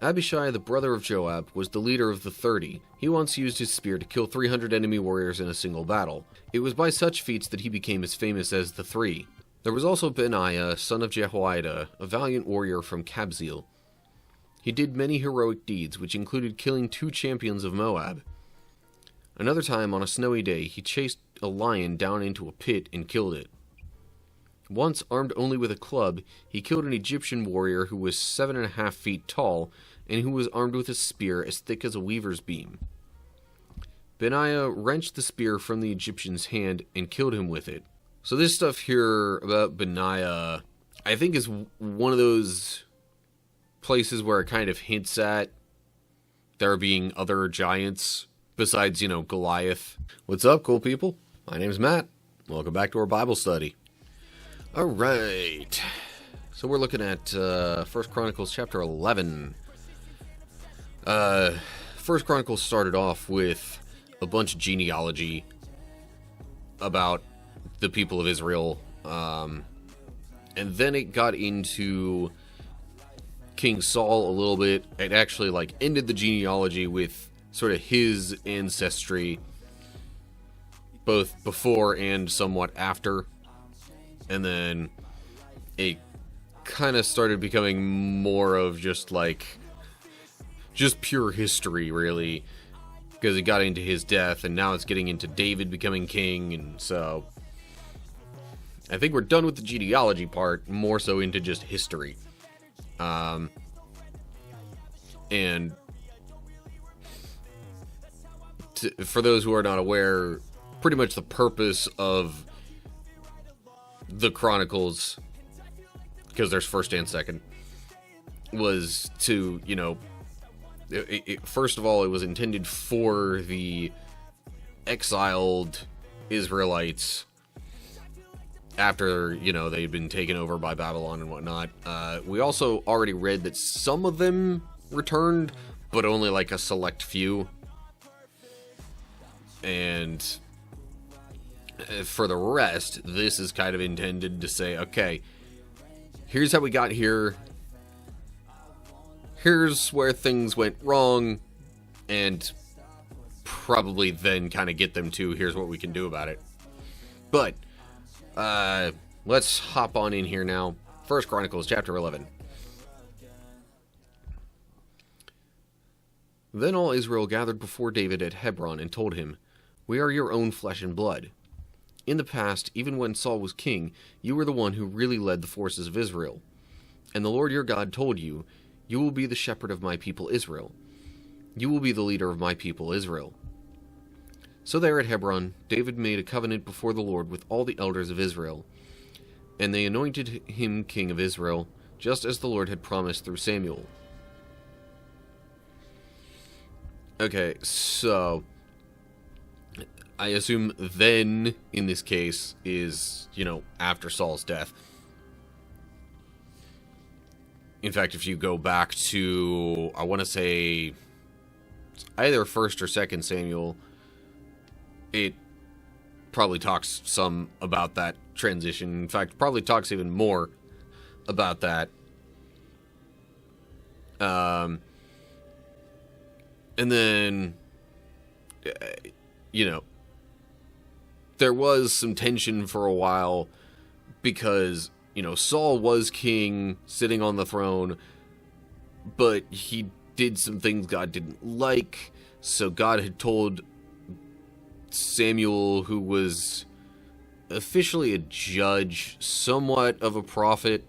Abishai, the brother of Joab, was the leader of the 30. He once used his spear to kill 300 enemy warriors in a single battle. It was by such feats that he became as famous as the Three. There was also Benaiah, son of Jehoiada, a valiant warrior from Kabzeel. He did many heroic deeds, which included killing 2 champions of Moab. Another time, on a snowy day, he chased a lion down into a pit and killed it. Once, armed only with a club, he killed an Egyptian warrior who was 7.5 feet tall, and who was armed with a spear as thick as a weaver's beam. Benaiah wrenched the spear from the Egyptian's hand and killed him with it. So this stuff here about Benaiah, I think is one of those places where it kind of hints at there being other giants besides, Goliath. What's up, cool people? My name's Matt. Welcome back to our Bible study. Alright. So we're looking at 1 Chronicles chapter 11. 1 Chronicles started off with a bunch of genealogy about the people of Israel, and then it got into King Saul a little bit. It actually ended the genealogy with sort of his ancestry, both before and somewhat after, and then it kind of started becoming more of just pure history, really, because it got into his death, and now it's getting into David becoming king, and so I think we're done with the genealogy part, more so into just history. And for those who are not aware, pretty much the purpose of the Chronicles, because there's first and second, was to, first of all, it was intended for the exiled Israelites after, they had been taken over by Babylon and whatnot. We also already read that some of them returned, but only a select few. And for the rest, this is kind of intended to say, okay, here's how we got here. Here's where things went wrong, and probably then kind of get them to, here's what we can do about it. But, let's hop on in here now. 1 Chronicles chapter 11. Then all Israel gathered before David at Hebron and told him, "We are your own flesh and blood. In the past, even when Saul was king, you were the one who really led the forces of Israel. And the Lord your God told you, 'You will be the shepherd of my people Israel. You will be the leader of my people Israel.' So there at Hebron, David made a covenant before the Lord with all the elders of Israel, and they anointed him king of Israel, just as the Lord had promised through Samuel." Okay, so I assume then, in this case, is, after Saul's death. In fact, if you go back to, I want to say, either 1st or 2nd Samuel, it probably talks some about that transition. In fact, probably talks even more about that. And then, there was some tension for a while because, Saul was king, sitting on the throne, but he did some things God didn't like, so God had told Samuel, who was officially a judge, somewhat of a prophet,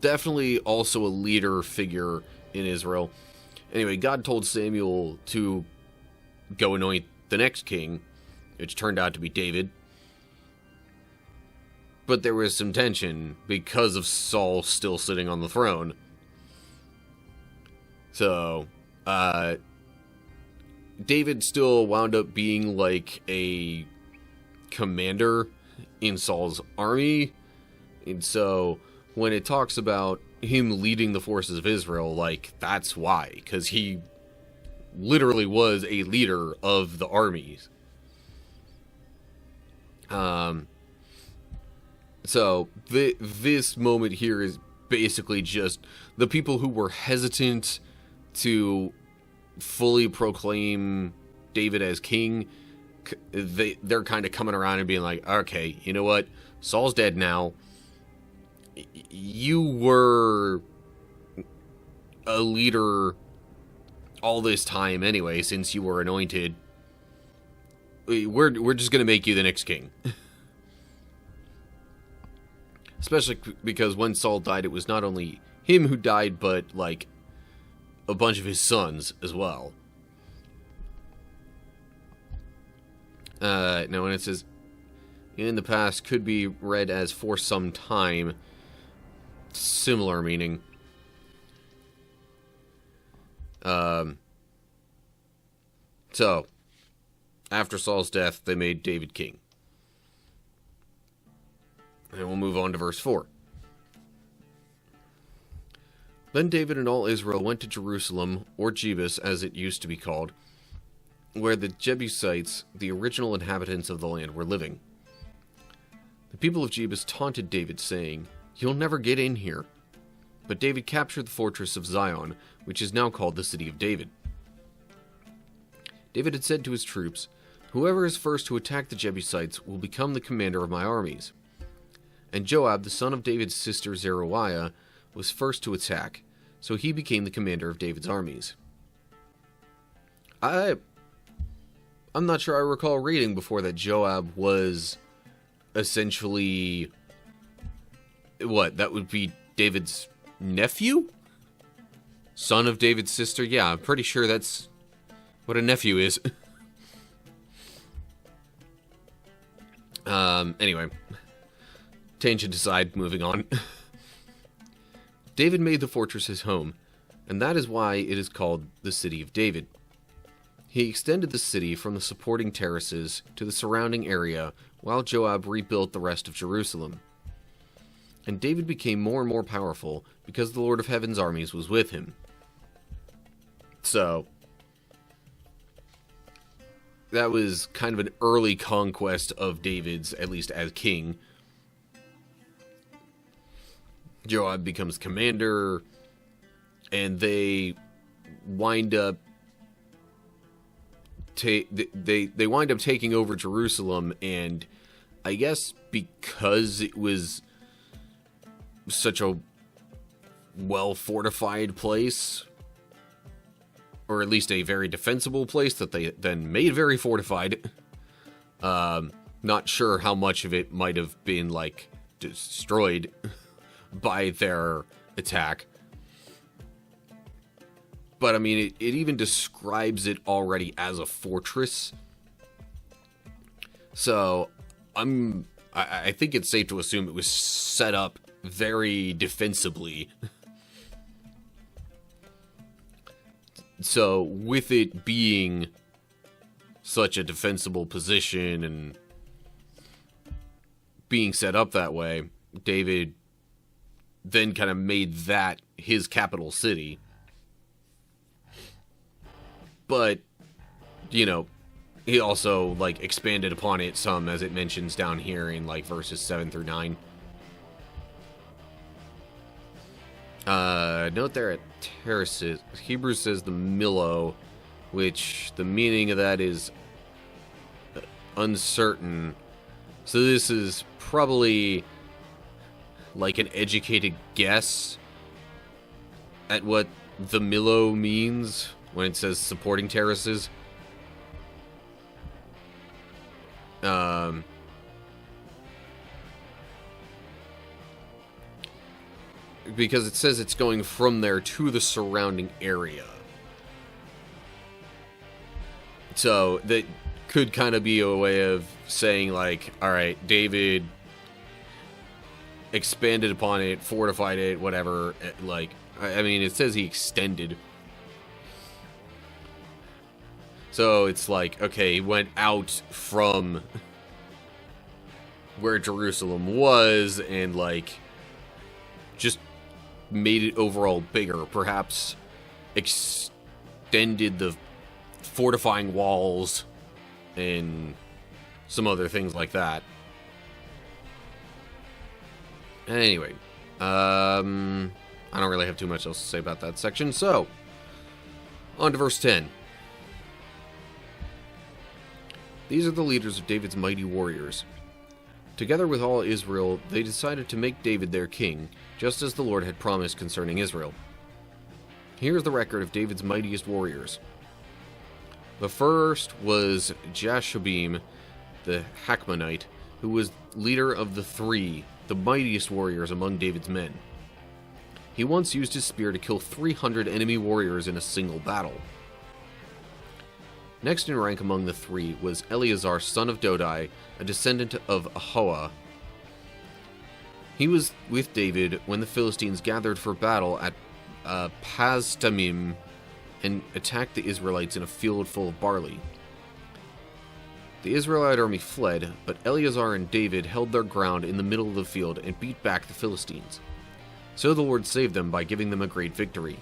definitely also a leader figure in Israel. Anyway, God told Samuel to go anoint the next king, which turned out to be David. But there was some tension because of Saul still sitting on the throne. So, David still wound up being a commander in Saul's army. And so, when it talks about him leading the forces of Israel, that's why. Because he literally was a leader of the armies. So, this moment here is basically just the people who were hesitant to fully proclaim David as king. They're kind of coming around and being like, okay, you know what? Saul's dead now. You were a leader all this time anyway, since you were anointed. We're just going to make you the next king. Especially because when Saul died, it was not only him who died, but, like, a bunch of his sons as well. Now, when it says, in the past, could be read as for some time. Similar meaning. So, after Saul's death, they made David king. And we'll move on to verse 4. Then David and all Israel went to Jerusalem, or Jebus as it used to be called, where the Jebusites, the original inhabitants of the land, were living. The people of Jebus taunted David, saying, "You'll never get in here." But David captured the fortress of Zion, which is now called the City of David. David had said to his troops, "Whoever is first to attack the Jebusites will become the commander of my armies." And Joab, the son of David's sister Zeruiah, was first to attack, so he became the commander of David's armies. I'm not sure I recall reading before that Joab was essentially... What, that would be David's nephew? Son of David's sister? Yeah, I'm pretty sure that's what a nephew is. Anyway. Tangent aside, moving on. David made the fortress his home, and that is why it is called the City of David. He extended the city from the supporting terraces to the surrounding area, while Joab rebuilt the rest of Jerusalem. And David became more and more powerful because the Lord of Heaven's armies was with him. So, that was kind of an early conquest of David's, at least as king. Joab becomes commander, and they wind up they wind up taking over Jerusalem, and I guess because it was such a well-fortified place, or at least a very defensible place that they then made very fortified. Not sure how much of it might have been, like, destroyed by their attack. But, I mean, it even describes it already as a fortress. So, I think it's safe to assume it was set up very defensively. So, with it being such a defensible position and being set up that way, David then kind of made that his capital city. But, you know, he also, like, expanded upon it some, as it mentions down here in, like, verses 7 through 9. Note there at terraces, Hebrews says the Millo, which the meaning of that is uncertain. So this is probably like an educated guess at what the Millo means when it says supporting terraces. Because it says it's going from there to the surrounding area. So that could kind of be a way of saying, like, alright, David expanded upon it, fortified it, whatever. Like, I mean, it says he extended. So it's like, okay, he went out from where Jerusalem was and, like, just made it overall bigger. Perhaps extended the fortifying walls and some other things like that. Anyway, I don't really have too much else to say about that section, so on to verse 10. These are the leaders of David's mighty warriors. Together with all Israel, they decided to make David their king, just as the Lord had promised concerning Israel. Here is the record of David's mightiest warriors. The first was Jashobeam, the Hakmonite, who was leader of the three, the mightiest warriors among David's men. He once used his spear to kill 300 enemy warriors in a single battle. Next in rank among the three was Eleazar, son of Dodai, a descendant of Ahoah. He was with David when the Philistines gathered for battle at Pasdamim and attacked the Israelites in a field full of barley. The Israelite army fled, but Eleazar and David held their ground in the middle of the field and beat back the Philistines. So the Lord saved them by giving them a great victory.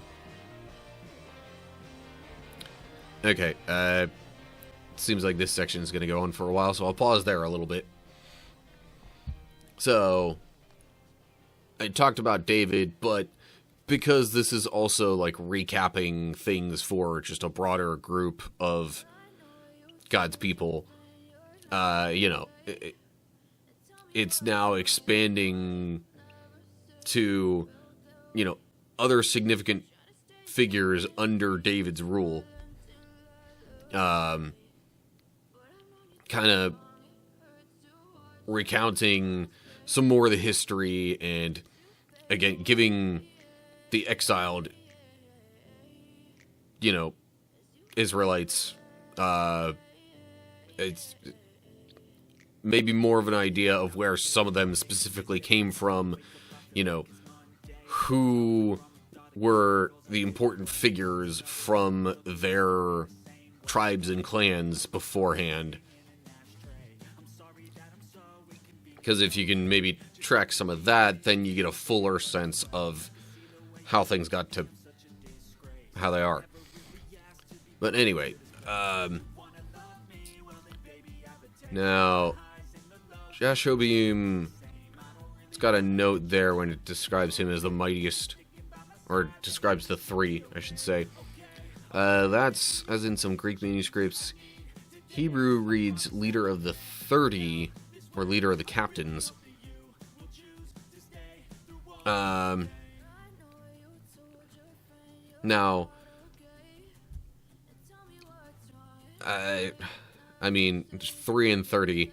Okay, seems like this section is going to go on for a while, so I'll pause there a little bit. So, I talked about David, but because this is also, like, recapping things for just a broader group of God's people, it's now expanding to, other significant figures under David's rule. Kind of recounting some more of the history and, again, giving the exiled, Israelites, it's maybe more of an idea of where some of them specifically came from, who were the important figures from their tribes and clans beforehand. Because if you can maybe track some of that, then you get a fuller sense of how things got to how they are. But anyway, now, Jashobeam, it's got a note there when it describes him as the mightiest, or describes the three, I should say. That's, as in some Greek manuscripts, Hebrew reads leader of the 30, or leader of the captains. Now, I mean, 3 and 30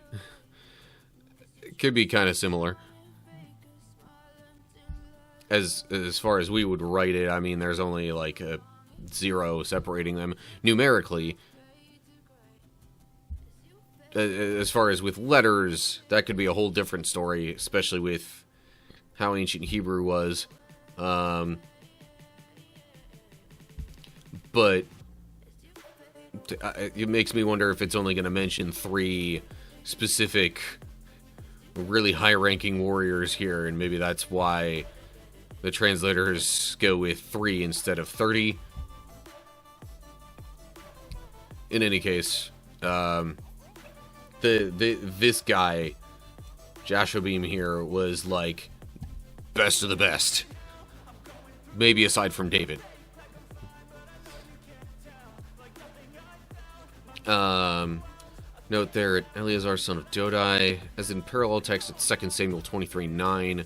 could be kind of similar. As far as we would write it, I mean, there's only like a 0 separating them numerically. As far as with letters, that could be a whole different story, especially with how ancient Hebrew was. But it makes me wonder if it's only going to mention 3 specific, really high-ranking warriors here, and maybe that's why the translators go with 3 instead of 30. In any case, this guy, Jashobeam here, was like best of the best. Maybe aside from David. Note there, Eleazar, son of Dodai, as in parallel text at 2 Samuel 23:9.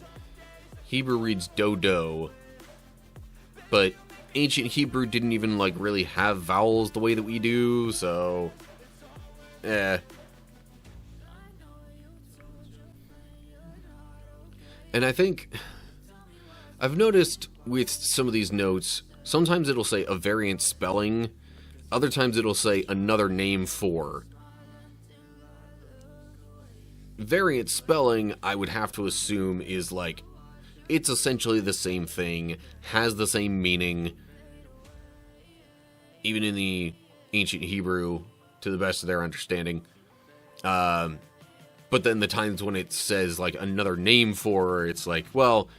Hebrew reads Dodo, but ancient Hebrew didn't even, like, really have vowels the way that we do, so, And I think, I've noticed with some of these notes, sometimes it'll say a variant spelling, other times it'll say another name for. Variant spelling, I would have to assume, is like, it's essentially the same thing, has the same meaning, even in the ancient Hebrew, to the best of their understanding. But then the times when it says, like, another name for, it's like, well,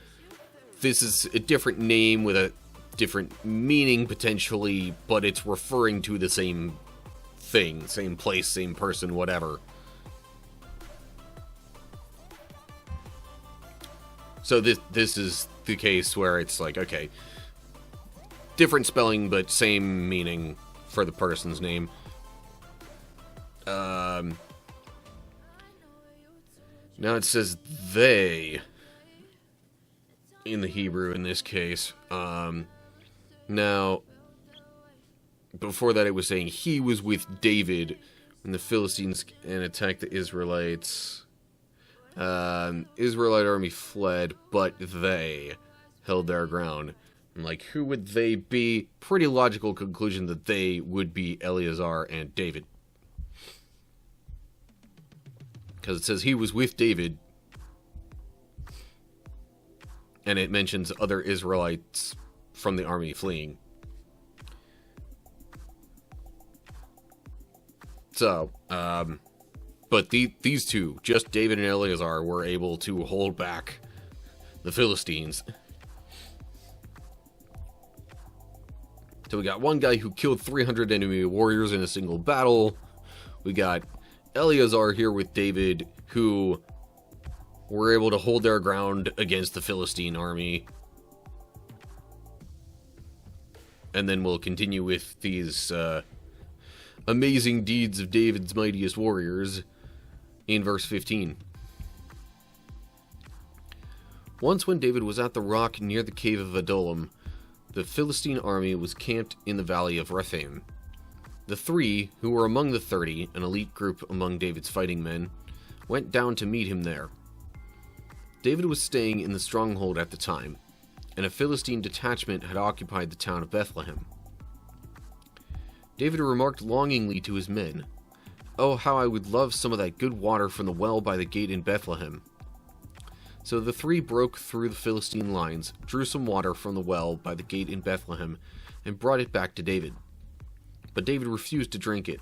this is a different name with a different meaning, potentially, but it's referring to the same thing, same place, same person, whatever. So this is the case where it's like, okay, different spelling but same meaning for the person's name. Now it says they in the Hebrew in this case. Now, before that it was saying he was with David when the Philistines and attacked the Israelites. Israelite army fled, but they held their ground. And like, who would they be? Pretty logical conclusion that they would be Eleazar and David. Because it says he was with David. And it mentions other Israelites from the army fleeing. So, but these two, just David and Eleazar, were able to hold back the Philistines. So we got one guy who killed 300 enemy warriors in a single battle. We got Eleazar here with David, who were able to hold their ground against the Philistine army. And then we'll continue with these amazing deeds of David's mightiest warriors in verse 15. Once when David was at the rock near the cave of Adullam, the Philistine army was camped in the valley of Rephaim. The three, who were among the 30, an elite group among David's fighting men, went down to meet him there. David was staying in the stronghold at the time, and a Philistine detachment had occupied the town of Bethlehem. David remarked longingly to his men, "Oh, how I would love some of that good water from the well by the gate in Bethlehem." So the three broke through the Philistine lines, drew some water from the well by the gate in Bethlehem, and brought it back to David. But David refused to drink it.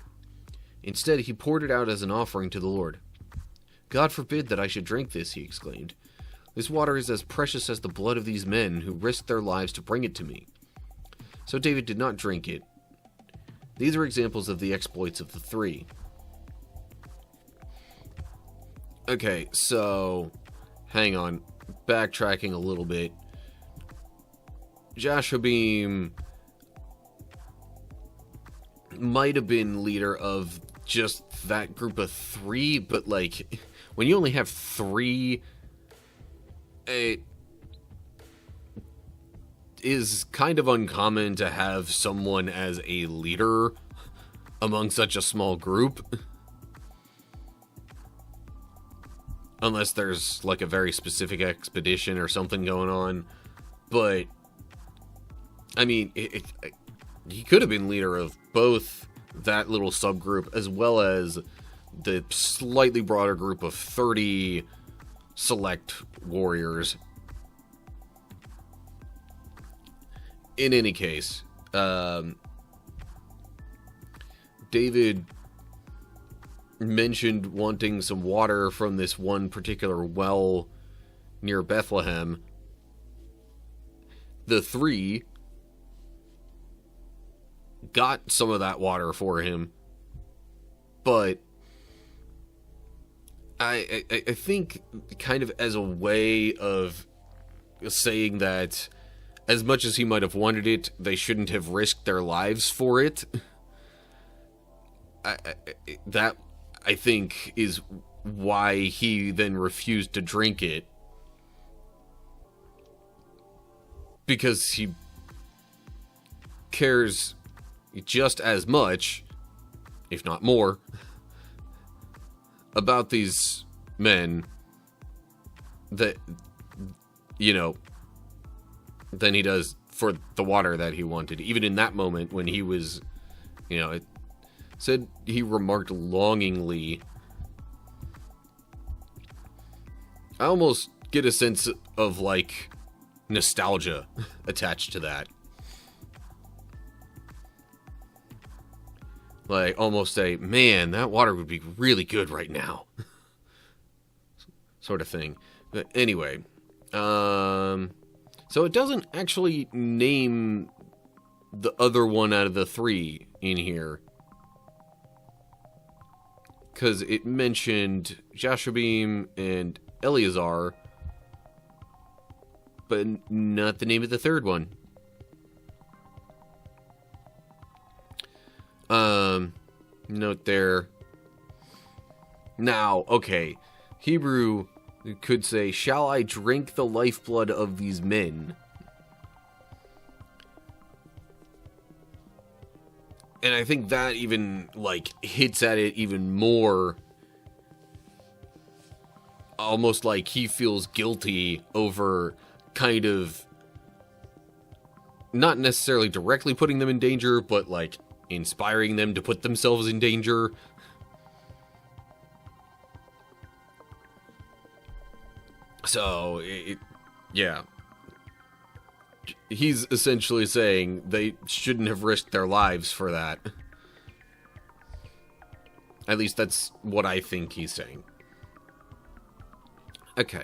Instead, he poured it out as an offering to the Lord. "God forbid that I should drink this," he exclaimed. "This water is as precious as the blood of these men who risked their lives to bring it to me." So David did not drink it. These are examples of the exploits of the three. Okay, so hang on. Backtracking a little bit. Jashobeam might have been leader of just that group of three, but like, when you only have three, it is kind of uncommon to have someone as a leader among such a small group. Unless there's like a very specific expedition or something going on. But I mean, he could have been leader of both that little subgroup as well as the slightly broader group of 30 select warriors. In any case, David mentioned wanting some water from this one particular well near Bethlehem. The three got some of that water for him, but I think kind of as a way of saying that as much as he might have wanted it, they shouldn't have risked their lives for it. That, I think, is why he then refused to drink it. Because he cares just as much, if not more, about these men that, you know, than he does for the water that he wanted. Even in that moment when he was, you know, it said he remarked longingly. I almost get a sense of, like, nostalgia attached to that. Like, almost say, man, that water would be really good right now. Sort of thing. But anyway, so it doesn't actually name the other one out of the three in here. Because it mentioned Jashobeam and Eleazar. but not the name of the third one. Note there. Now, okay. Hebrew could say, "Shall I drink the lifeblood of these men?" And I think that even, like, hits at it even more. Almost like he feels guilty over kind of not necessarily directly putting them in danger, but, like, inspiring them to put themselves in danger. So, yeah. He's essentially saying they shouldn't have risked their lives for that. At least that's what I think he's saying. Okay.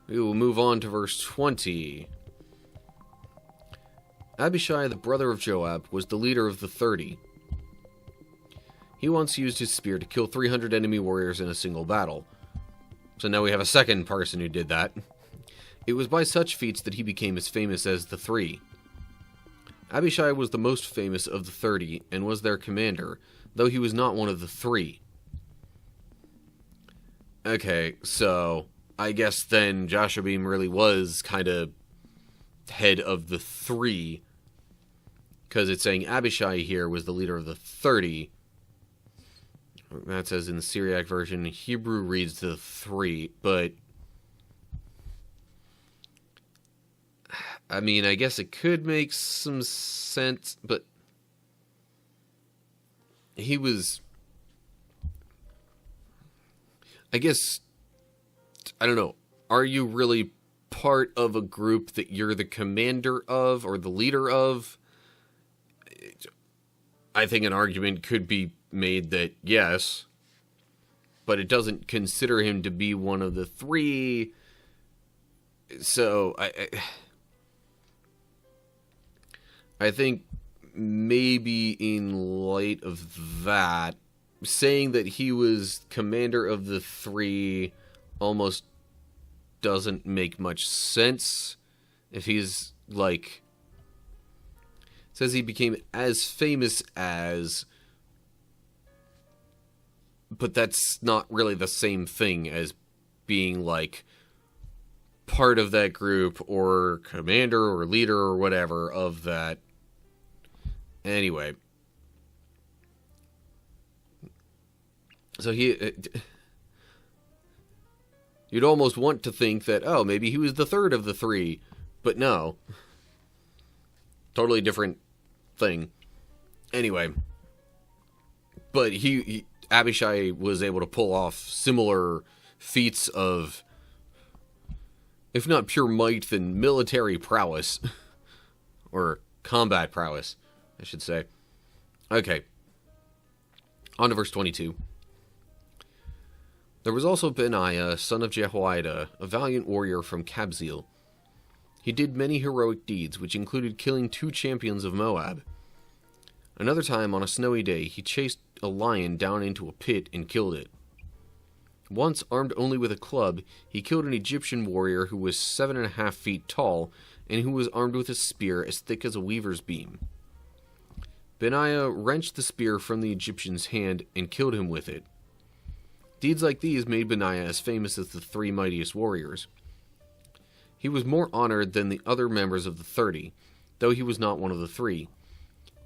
We will move on to verse 20. Abishai, the brother of Joab, was the leader of the 30. He once used his spear to kill 300 enemy warriors in a single battle. So now we have a second person who did that. It was by such feats that he became as famous as the 3. Abishai was the most famous of the 30 and was their commander, though he was not one of the 3. Okay, so I guess then Jashobeam really was kind of head of the 3, because it's saying Abishai here was the leader of the 30. That says in the Syriac version. Hebrew reads the 3, but I mean, I guess it could make some sense, but he was, I guess, I don't know, are you really part of a group that you're the commander of or the leader of? I think an argument could be made that yes, but it doesn't consider him to be one of the 3. So I think maybe in light of that, saying that he was commander of the 3 almost doesn't make much sense. If he's, like, says he became as famous as, but that's not really the same thing as being, like, part of that group or commander or leader or whatever of that. Anyway. So you'd almost want to think that, oh, maybe he was the 3rd of the 3, but no. Totally different thing. Anyway. But Abishai was able to pull off similar feats of, if not pure might, then military prowess. Or combat prowess, I should say. Okay. On to verse 22. There was also Benaiah, son of Jehoiada, a valiant warrior from Kabzeel. He did many heroic deeds, which included killing 2 champions of Moab. Another time, on a snowy day, he chased a lion down into a pit and killed it. Once, armed only with a club, he killed an Egyptian warrior who was 7.5 feet tall, and who was armed with a spear as thick as a weaver's beam. Benaiah wrenched the spear from the Egyptian's hand and killed him with it. Deeds like these made Benaiah as famous as the 3 mightiest warriors. He was more honored than the other members of the 30, though he was not one of the 3,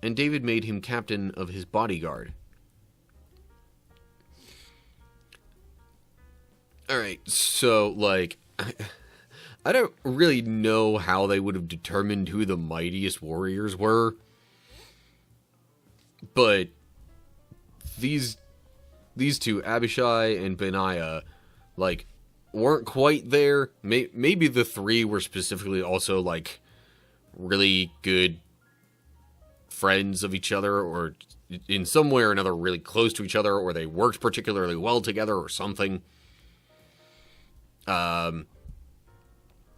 and David made him captain of his bodyguard. Alright, so, like, I don't really know how they would have determined who the mightiest warriors were, but these 2, Abishai and Benaiah, like, weren't quite there. Maybe the 3 were specifically also, like, really good friends of each other, or in some way or another really close to each other, or they worked particularly well together or something.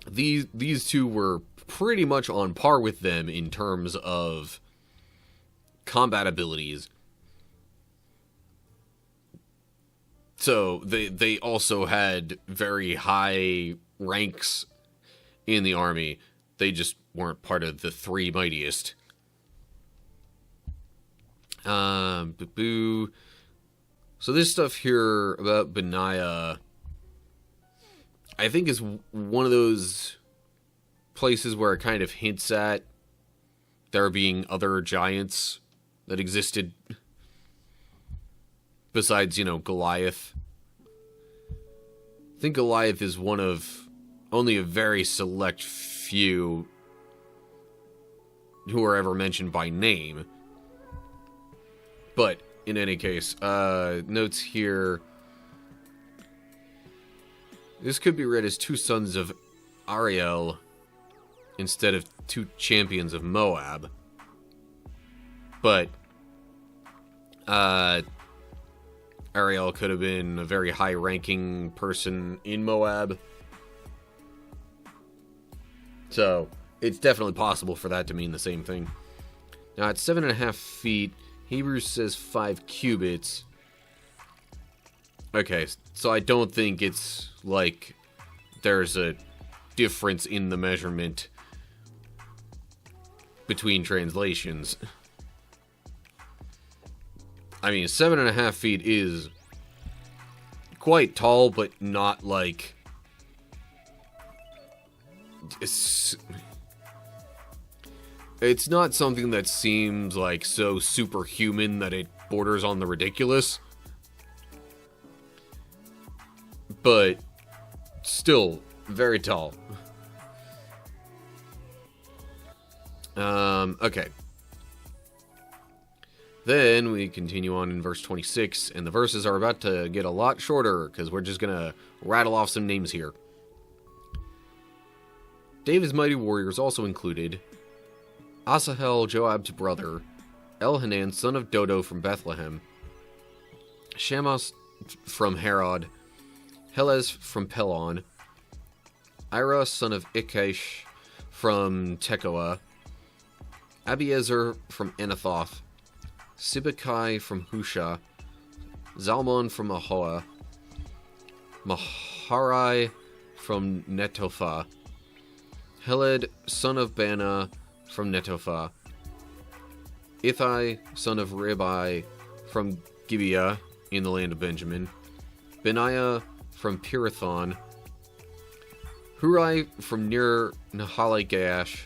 These 2 were pretty much on par with them in terms of combat abilities. So they also had very high ranks in the army. They just weren't part of the three mightiest. Boo. So this stuff here about Benaiah, I think is one of those places where it kind of hints at there being other giants that existed besides, Goliath. I think Goliath is one of only a very select few who are ever mentioned by name. But, in any case, notes here. This could be read as two sons of Ariel instead of two champions of Moab. But, Ariel could have been a very high-ranking person in Moab. So, it's definitely possible for that to mean the same thing. Now, at 7.5 feet, Hebrews says 5 cubits. Okay, so I don't think it's like there's a difference in the measurement between translations. I mean, 7.5 feet is quite tall, but not like... It's not something that seems like so superhuman that it borders on the ridiculous. But still very tall. Okay. Then we continue on in verse 26, and the verses are about to get a lot shorter, because we're just going to rattle off some names here. David's mighty warriors also included Asahel, Joab's brother, Elhanan, son of Dodo from Bethlehem, Shammah from Herod, Helez from Pelon, Ira, son of Ikesh from Tekoa, Abiezer from Anathoth, Sibbecai from Husha, Zalmon from Ahoa, Maharai from Netophah, Heled, son of Bana from Netophah, Ithai, son of Ribai from Gibeah in the land of Benjamin, Benaiah from Pirathon, Hurai from near Nahalai-Gaash,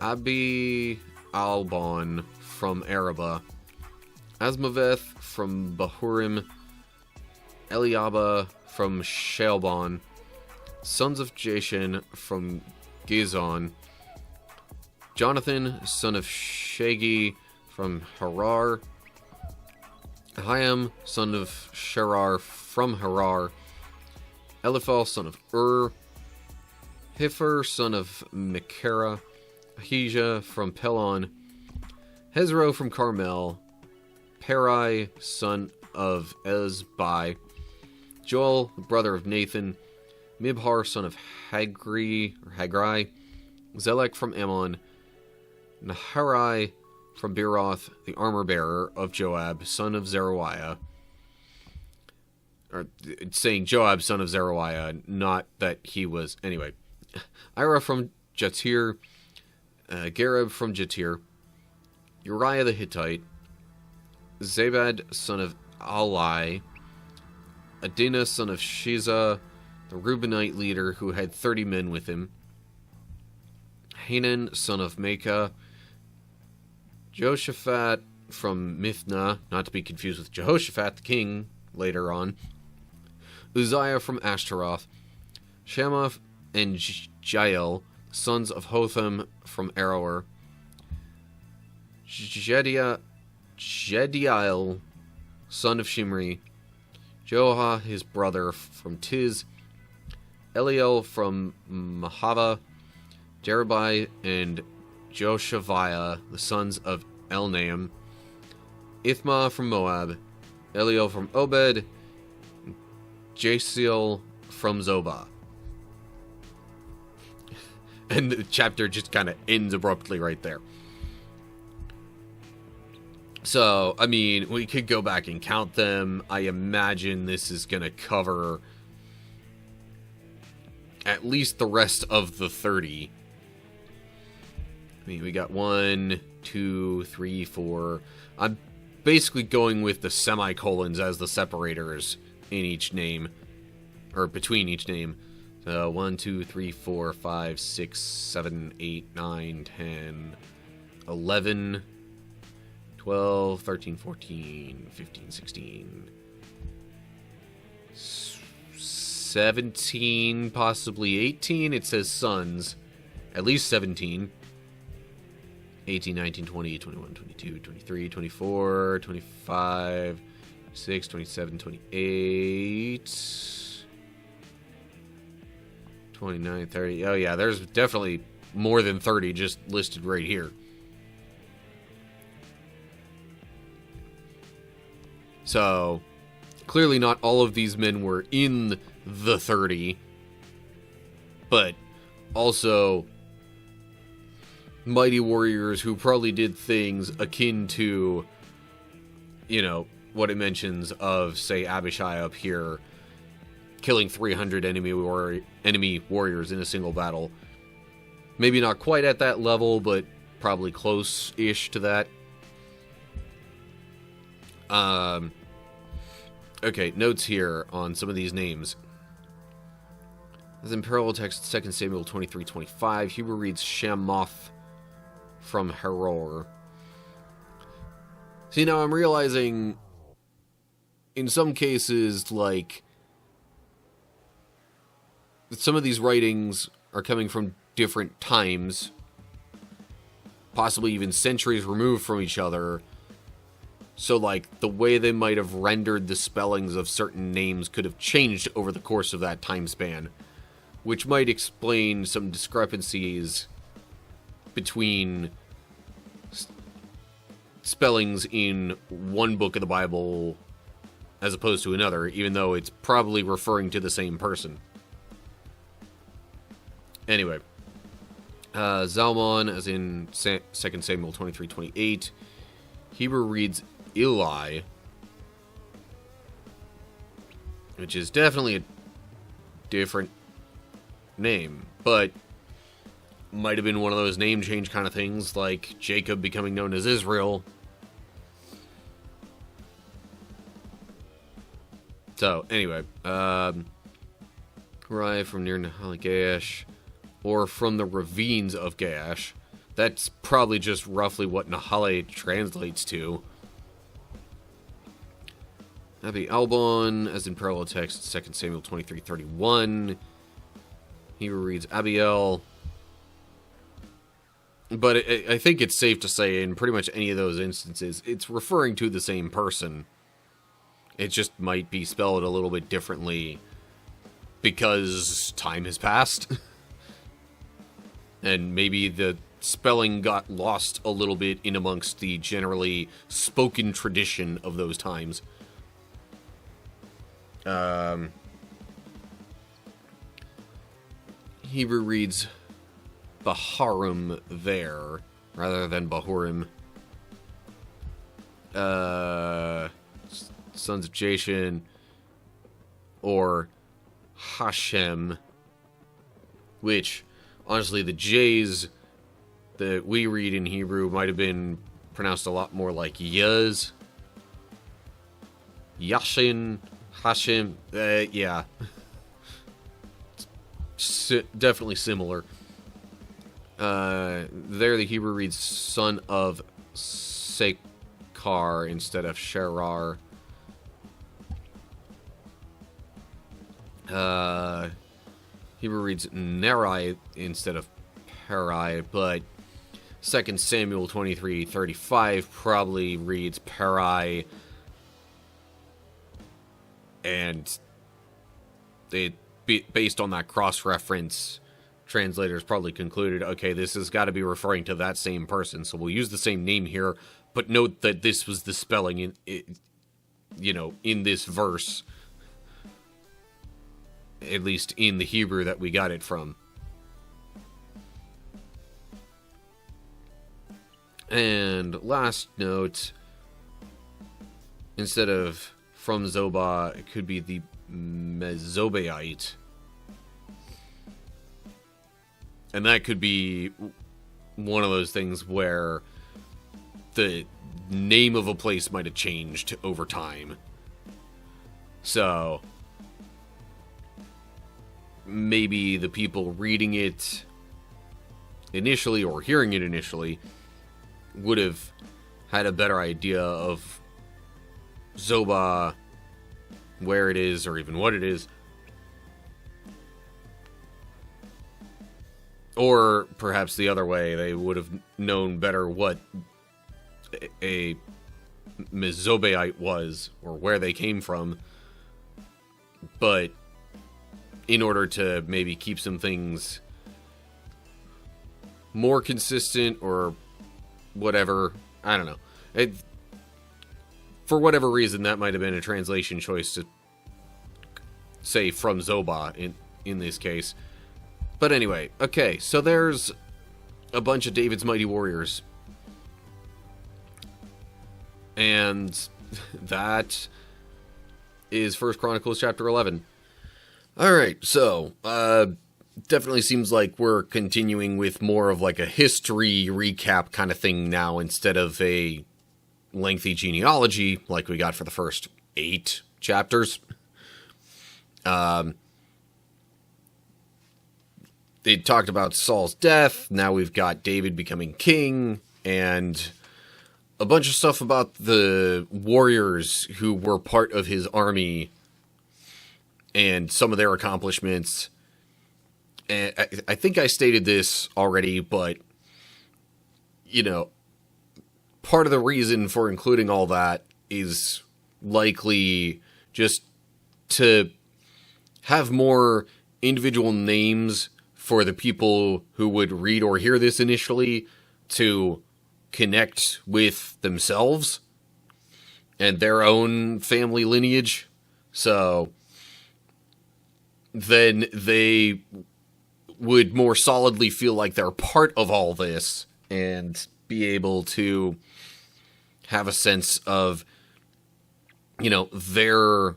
Abi Albon from Araba, Asmaveth from Bahurim, Eliaba from Shalbon, sons of Jashan from Gizon, Jonathan, son of Shagi from Harar, Ahiam, son of Sherar from Harar, Eliphal, son of Hipher, son of Mekera, Ahijah from Pelon, Hezro from Carmel, Perai, son of Ezbai, Joel, brother of Nathan, Mibhar, son of Hagri, Zelek from Ammon, Naharai from Beeroth, the armor-bearer of Joab, son of Zeruiah. Or, it's saying Joab, son of Zeruiah, not that he was... Anyway. Ira from Jatir, Gareb from Jatir, Uriah the Hittite, Zabad, son of Alai, Adina, son of Shiza, the Reubenite leader who had 30 men with him, Hanan, son of Maacah, Jehoshaphat from Mithna, not to be confused with Jehoshaphat the king later on, Uzziah from Ashtaroth, Shammah and Jael, sons of Hotham from Aroer, Jediel, son of Shimri, Joah, his brother from Tiz, Eliel from Mahava, Jerubai and Joshaviah, the sons of Elnaam, Ithma from Moab, Eliel from Obed, Jasiel from Zobah. And the chapter just kind of ends abruptly right there. So, I mean, we could go back and count them. I imagine this is going to cover at least the rest of the 30. I mean, we got 1, 2, 3, 4. I'm basically going with the semicolons as the separators in each name, or between each name. So 1, 2, 3, 4, 5, 6, 7, 8, 9, 10, 11, 12, 13, 14, 15, 16, 17, possibly 18. It says sons. At least 17. 18, 19, 20, 21, 22, 23, 24, 25, 26, 27, 28, 29, 30. Oh, yeah, there's definitely more than 30 just listed right here. So, clearly not all of these men were in the 30, but also mighty warriors who probably did things akin to, you know, what it mentions of, say, Abishai up here, killing 300 enemy warriors in a single battle. Maybe not quite at that level, but probably close-ish to that. Okay, notes here on some of these names. As in parallel text, 2 Samuel 23:25, Hebrew reads Shamoth from Heror. See, now I'm realizing in some cases, like, some of these writings are coming from different times, possibly even centuries removed from each other. So, like, the way they might have rendered the spellings of certain names could have changed over the course of that time span, which might explain some discrepancies between spellings in one book of the Bible as opposed to another, even though it's probably referring to the same person. Anyway, Zalmon, as in 2 Samuel 23:28, Hebrew reads Eli, which is definitely a different name, but might have been one of those name change kind of things, like Jacob becoming known as Israel. So, anyway, Rai from near Nahali Gaash, or from the ravines of Gaash. That's probably just roughly what Nahale translates to. Abi Albon, as in parallel text, 2 Samuel 23:31. Hebrew reads Abiel. But I think it's safe to say in pretty much any of those instances, it's referring to the same person. It just might be spelled a little bit differently because time has passed. And maybe the spelling got lost a little bit in amongst the generally spoken tradition of those times. Hebrew reads Baharim there, rather than Bahurim. Sons of Jashan, or Hashem, which, honestly, the J's that we read in Hebrew might have been pronounced a lot more like Yaz. Yashin, Hashem, yeah. Definitely similar. There the Hebrew reads son of Sekar instead of Sherar. Hebrew reads Nerai instead of Perai, but 2 Samuel 23:35 probably reads Perai, and based on that cross-reference, translators probably concluded, okay, this has got to be referring to that same person, so we'll use the same name here, but note that this was the spelling in this verse, at least in the Hebrew that we got it from. And last note, instead of from Zobah, it could be the Mezobaite. And that could be one of those things where the name of a place might have changed over time. So maybe the people reading it initially or hearing it initially would have had a better idea of Zoba, where it is, or even what it is. Or perhaps the other way, they would have known better what a Mezobeite was, or where they came from. But in order to maybe keep some things more consistent, or whatever, I don't know. For whatever reason, that might have been a translation choice to say from Zoba in this case. But anyway, okay, so there's a bunch of David's Mighty Warriors. And that is 1 Chronicles chapter 11. Alright, so, definitely seems like we're continuing with more of like a history recap kind of thing now, instead of a lengthy genealogy like we got for the first 8 chapters. They talked about Saul's death. Now we've got David becoming king, and a bunch of stuff about the warriors who were part of his army and some of their accomplishments. And I think I stated this already, but, you know, part of the reason for including all that is likely just to have more individual names for the people who would read or hear this initially to connect with themselves and their own family lineage. So then they would more solidly feel like they're part of all this and be able to have a sense of, you know, their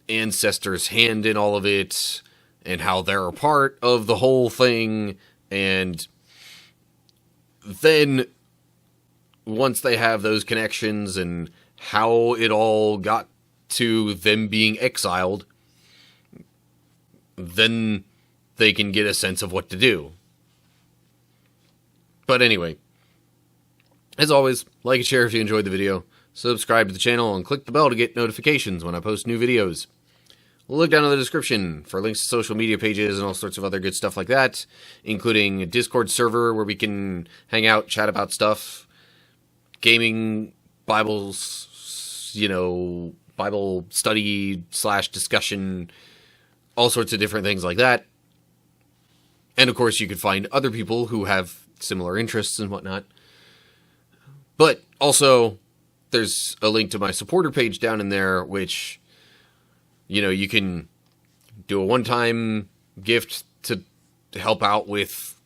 ancestors' hand in all of it, and how they're a part of the whole thing. And then once they have those connections and how it all got to them being exiled, then they can get a sense of what to do. But anyway, as always, like and share if you enjoyed the video, subscribe to the channel, and click the bell to get notifications when I post new videos. Look down in the description for links to social media pages and all sorts of other good stuff like that, including a Discord server where we can hang out, chat about stuff, gaming, Bibles, you know, Bible study / discussion, all sorts of different things like that. And of course, you could find other people who have similar interests and whatnot. But also, there's a link to my supporter page down in there, which, you know, you can do a one-time gift to help out with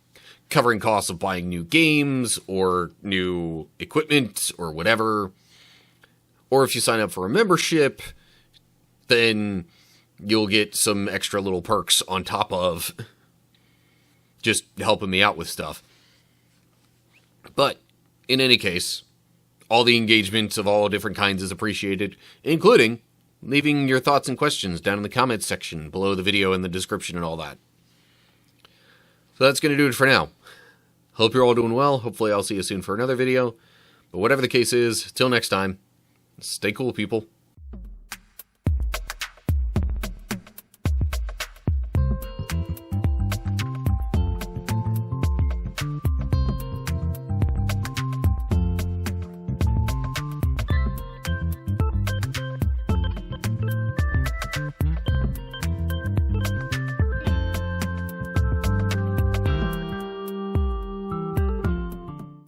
covering costs of buying new games or new equipment or whatever. Or if you sign up for a membership, then you'll get some extra little perks on top of just helping me out with stuff. But in any case, all the engagement of all different kinds is appreciated, including leaving your thoughts and questions down in the comments section below the video in the description and all that. So that's going to do it for now. Hope you're all doing well. Hopefully I'll see you soon for another video. But whatever the case is, till next time, stay cool, people.